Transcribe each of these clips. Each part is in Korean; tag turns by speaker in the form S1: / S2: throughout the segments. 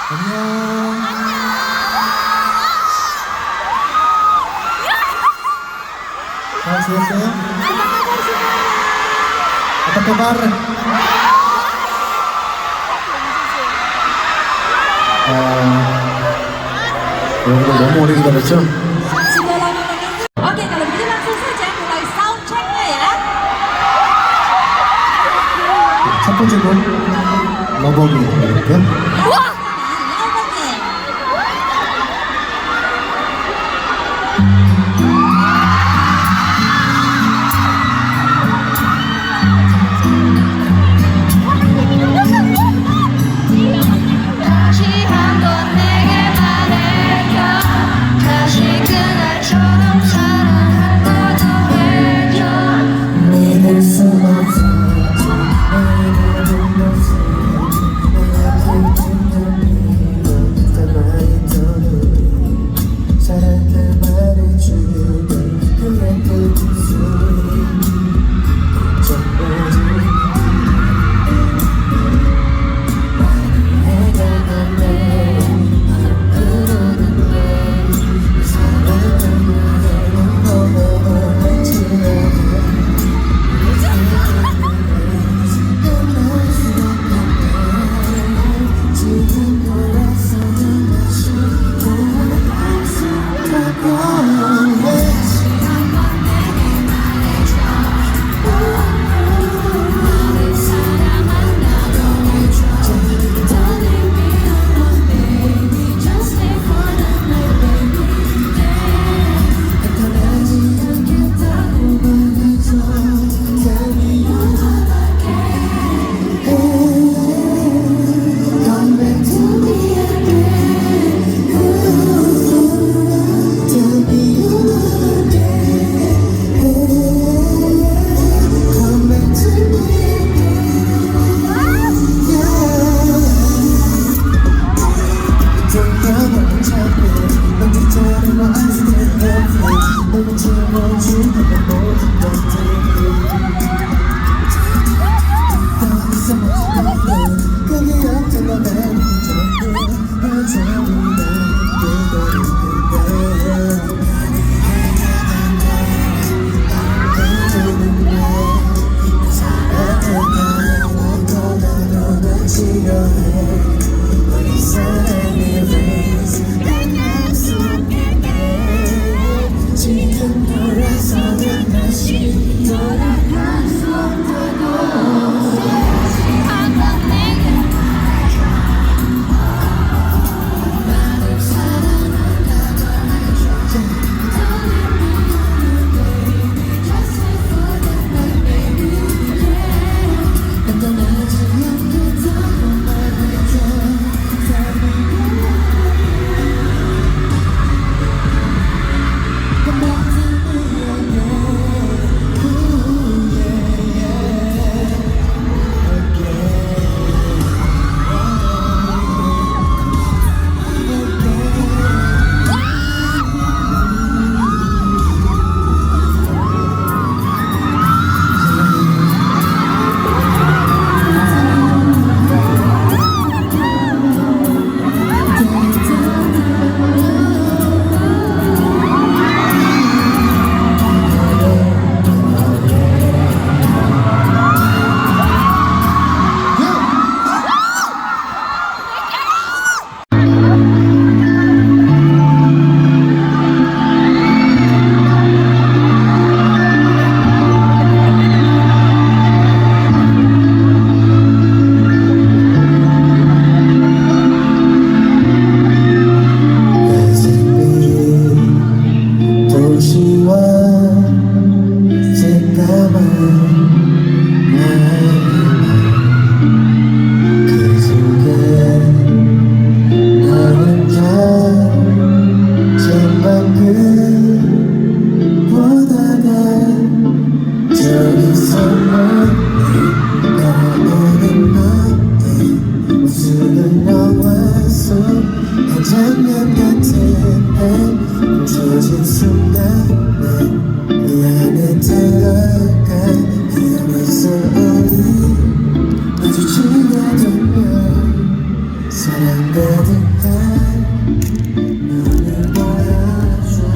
S1: 안녕. 잘 지냈어요? Apa kabar? 여러분들 너무 오래 기다렸죠?
S2: Oke, kalau begitu langsung saja mulai sound check-nya ya.
S1: 첫 번째 곡 러버기 해볼게요.
S2: Wah!
S3: 다시 한번 내게 말해줘. 다시 그날처럼 사랑한다고 해줘.
S1: 믿을 수 없어. 사랑을 말해주는 그의 그 목소리 전부지 장면 같은 날 멈춰진 순간에 그 안에 들어가 그야말로 우리 마주치게 되면 사랑 가득한 눈을 보여줘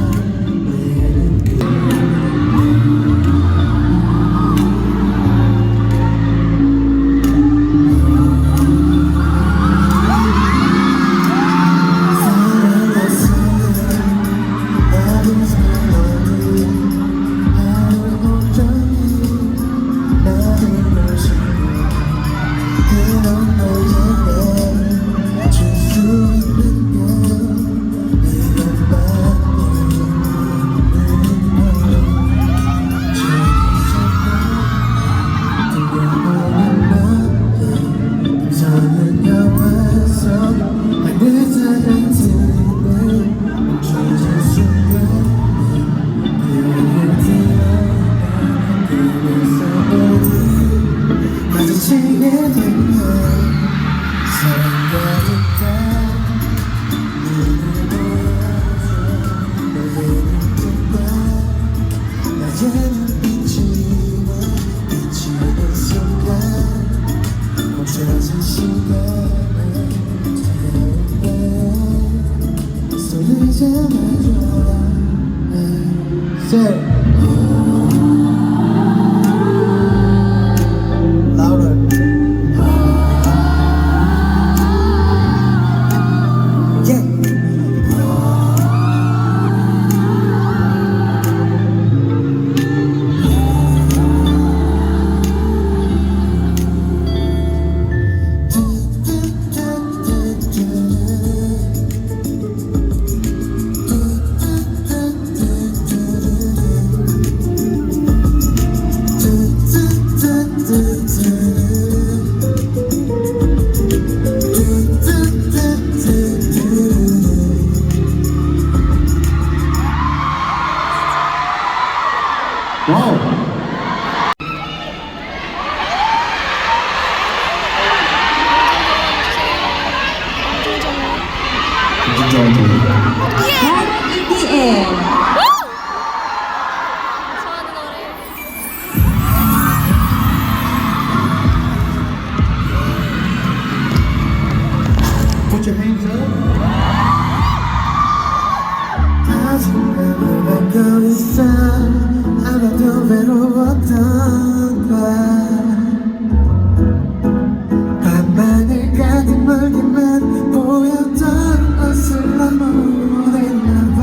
S1: 아직 맘을 갖고 있어 아마도 외로웠던 거야 밤하늘 가득 멀게만 보였던 것을 난 모르겠나봐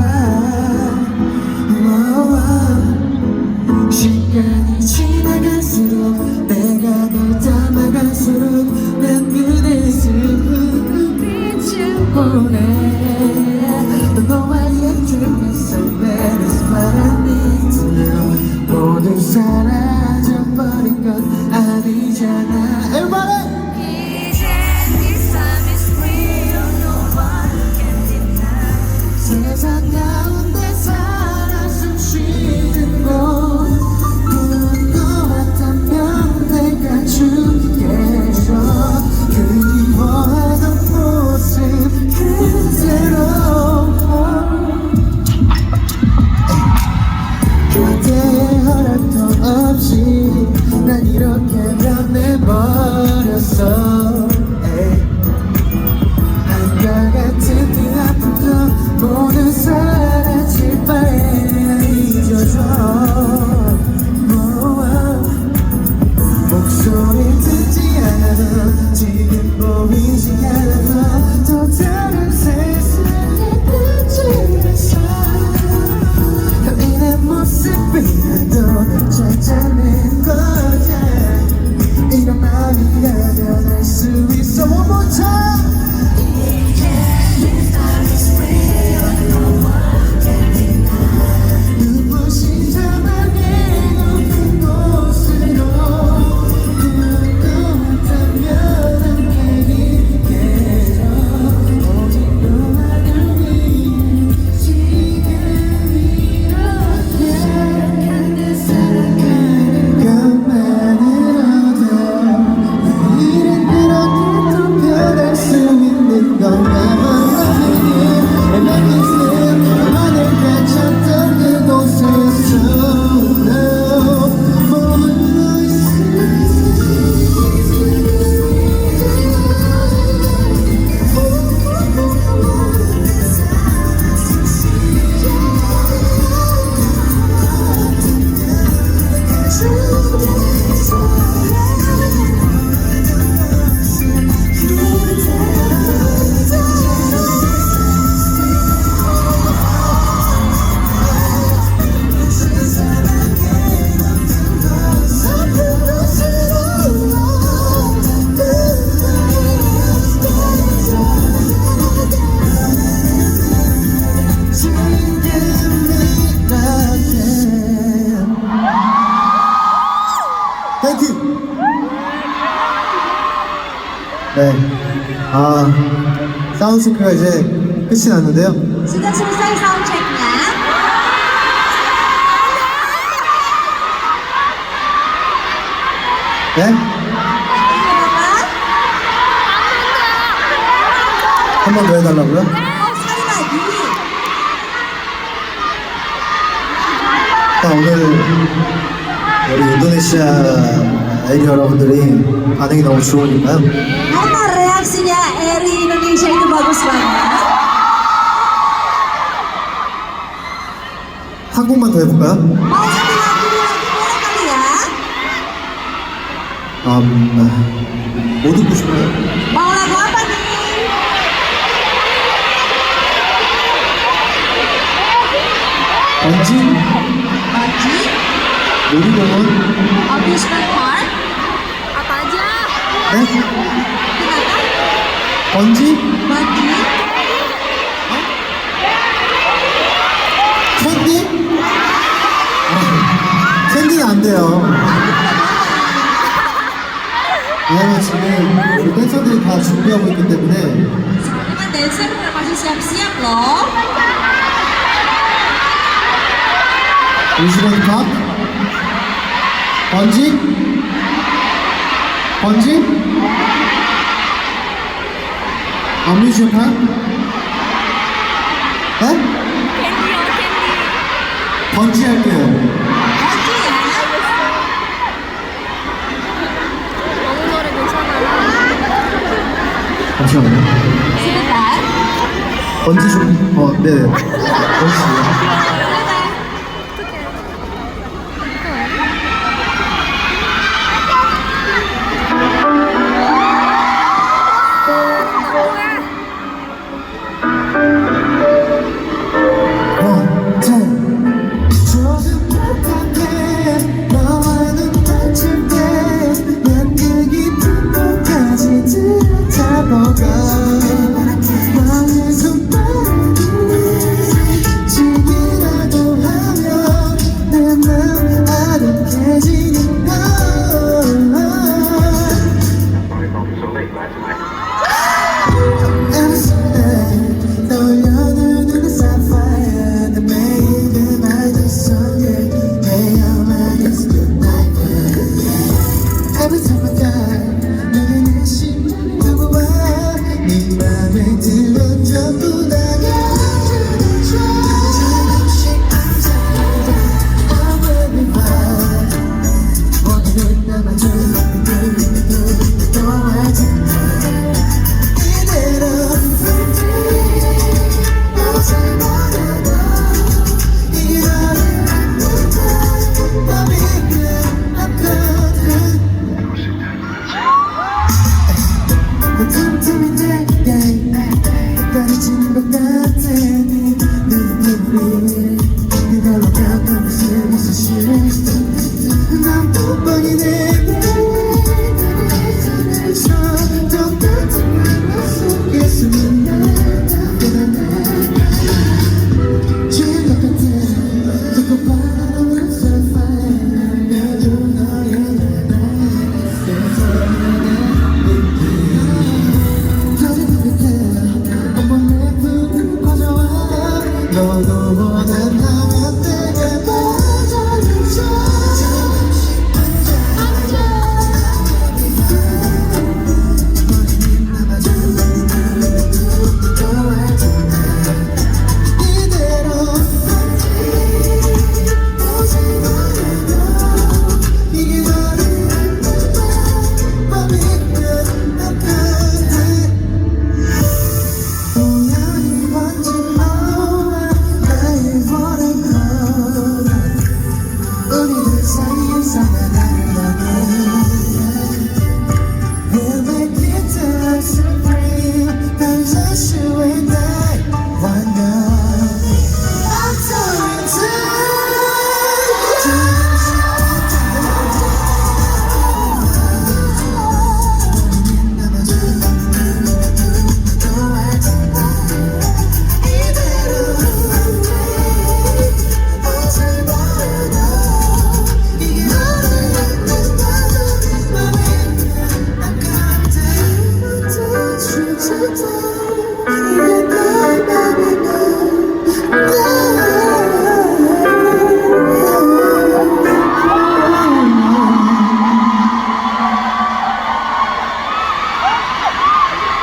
S1: 시간이 지나갈수록 내가 널 닮아갈수록 난 그대 슬픈 빛을 보내 너와의 중에서 That is what I need to know 모두 사라져버린 건 아니잖아 Everybody!
S3: 이제 this time is real No one can deny
S1: 세상 가운데 살아 숨쉬는 곳 꿈도 같다면 내가 죽겠어 그리워하던 모습 그대로
S4: 네. 사운드 체크가 이제 끝이 났는데요.
S2: Sudah selesai sound check-nya.
S4: 네?
S2: Bapak,
S4: 한 번 더 해달라고요?
S2: sekali lagi.
S4: 오늘 우리 인도네시아 애리 여러분들이 반응이 너무 좋으니까요.
S2: Karena reaksinya Eri Indonesia itu bagus banget.
S4: 한 곡만 더 해볼까요?
S2: Mau satu lagu boleh kali ya?
S4: 뭐 듣고 싶어요?
S2: Mau lagu apa nih?
S4: 번지?
S2: Bagi,
S4: 놀이공원?
S2: Amusement Park,
S3: Apa aja?
S4: 네?
S2: kenapa?
S4: 번지?
S2: Bagi,
S4: 캔디? 캔디는 안 돼요. 왜냐면 지금 우리 댄서들이 다 준비하고 있기 때문에
S2: Soalnya dancer masih siap-siap loh.
S4: 우시원 팝? 번지? 번지? 어뮤즈먼트 팝? 네?
S3: 캔디요, 캔디.
S4: 번지 할게요.
S2: Bagi ya.
S3: 너무 노래 괜찮아요.
S4: 잠시만요.
S2: Sebentar.
S4: 번지 좀, 네. 번지.
S1: 조금밖에 너와 눈 맞출 때난 그 깊은 곳까지 들여다보고 너의 손바닥이 지기라도 하면 내 맘 아득해지는 걸 Every Sunday 떠올려는 그 sapphire 내 매일을 맑은 sunday Hey, I'm at this nightmare Every time I die 내게 내 심장이 누구와 네 맘에 들면 전부 다 가져다 줘 조금씩 앉아 I will be fine 오늘은 나만 두고 또 알지 이대로 무엇을 원해도 이 너를 안는다 맘이 끝났거든 틈틈인데 가려지는 것 같아 네 눈빛이 그걸로 가끔 쓰기 싫어 난 뻔뻔히 내게 손을 줘 똑같은 맘 속에서는 날 주인 것 같아 두고 바라보는 sapphire 내도 너의 터진 눈빛에 온몸에 불을 꺼져와 너도 원한다면 내게 빠져들죠 조금씩 앉아 머리는 남아주는 또 알지 이대로 오지 말아도 이게 너를 안는다 맘이 끝났거든 우연히 번진 너와 나의 이게 내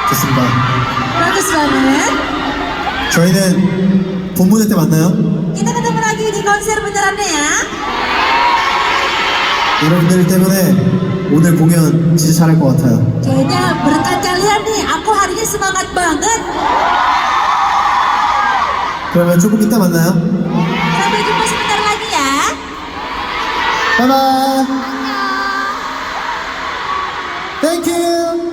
S4: 좋습니다.
S2: Bagus banget.
S4: 저희는 본 무대 때 만나요.
S2: Kita ketemu lagi di konser benerannya ya.
S4: 여러분들 때문에 오늘 공연 진짜 잘할 것 같아요.
S2: Kayaknya berkat kalian nih, aku hari ini semangat banget.
S4: 그러면 조금 이따 만나요.
S2: Sampai jumpa sebentar lagi ya.
S4: 바이바이. Thank you.